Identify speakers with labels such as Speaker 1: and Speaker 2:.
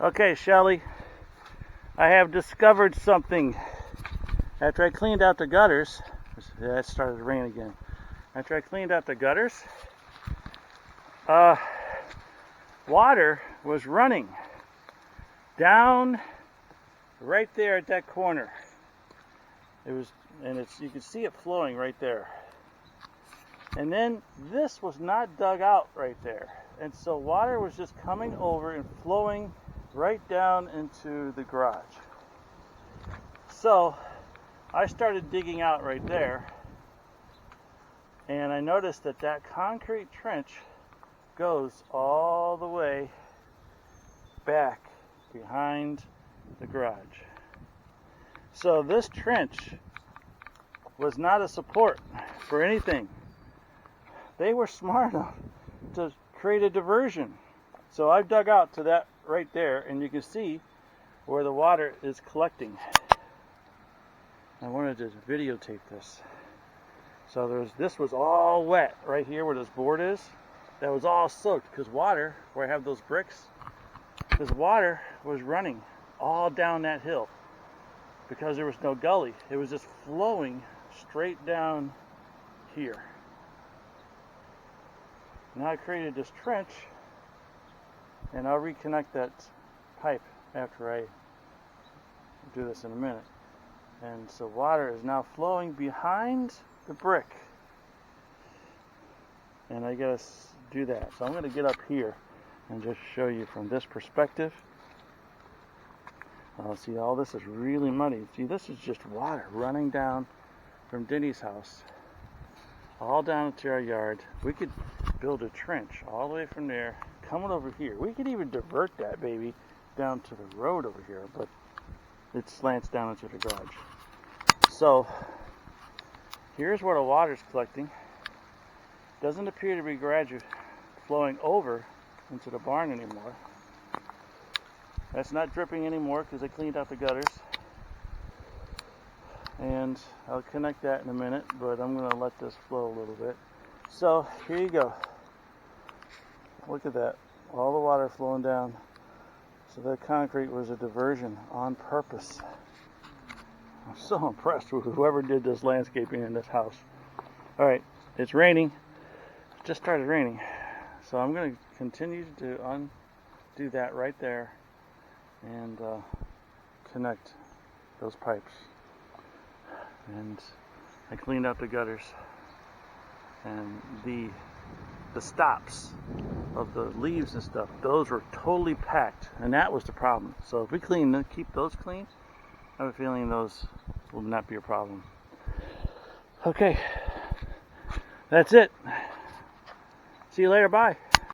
Speaker 1: Okay, Shelly, I have discovered something. After I cleaned out the gutters, it started to rain again. After I cleaned out the gutters, water was running down right there at that corner. You can see it flowing right there. And then this was not dug out right there. And so water was just coming over and flowing right down into the garage. So I started digging out right there, and I noticed that that concrete trench goes all the way back behind the garage. So this trench was not a support for anything. They were smart enough to create a diversion. So I've dug out to that right there, and you can see where the water is collecting. I wanted to videotape this. So this was all wet right here where this board is. That was all soaked because water, where I have those bricks, this water was running all down that hill because there was no gully. It was just flowing straight down here. Now I created this trench, and I'll reconnect that pipe after I do this in a minute. And so water is now flowing behind the brick, and I gotta do that. So I'm gonna get up here and just show you from this perspective. See, all this is really muddy. See, this is just water running down from Denny's house all down into our yard. We could build a trench all the way from there coming over here. We could even divert that baby down to the road over here, but it slants down into the garage. So here's where the water's collecting. Doesn't appear to be gradually flowing over into the barn anymore. That's not dripping anymore because I cleaned out the gutters. And I'll connect that in a minute, but I'm going to let this flow a little bit. So here you go. Look at that. All the water flowing down. So that concrete was a diversion on purpose. I'm so impressed with whoever did this landscaping in this house. All right, it's raining. It just started raining. So I'm going to continue to undo that right there and connect those pipes. And I cleaned out the gutters, and the stops of the leaves and stuff, those were totally packed, and that was the problem. So if we keep those clean, I have a feeling those will not be a problem. Okay, that's it. See you later. Bye.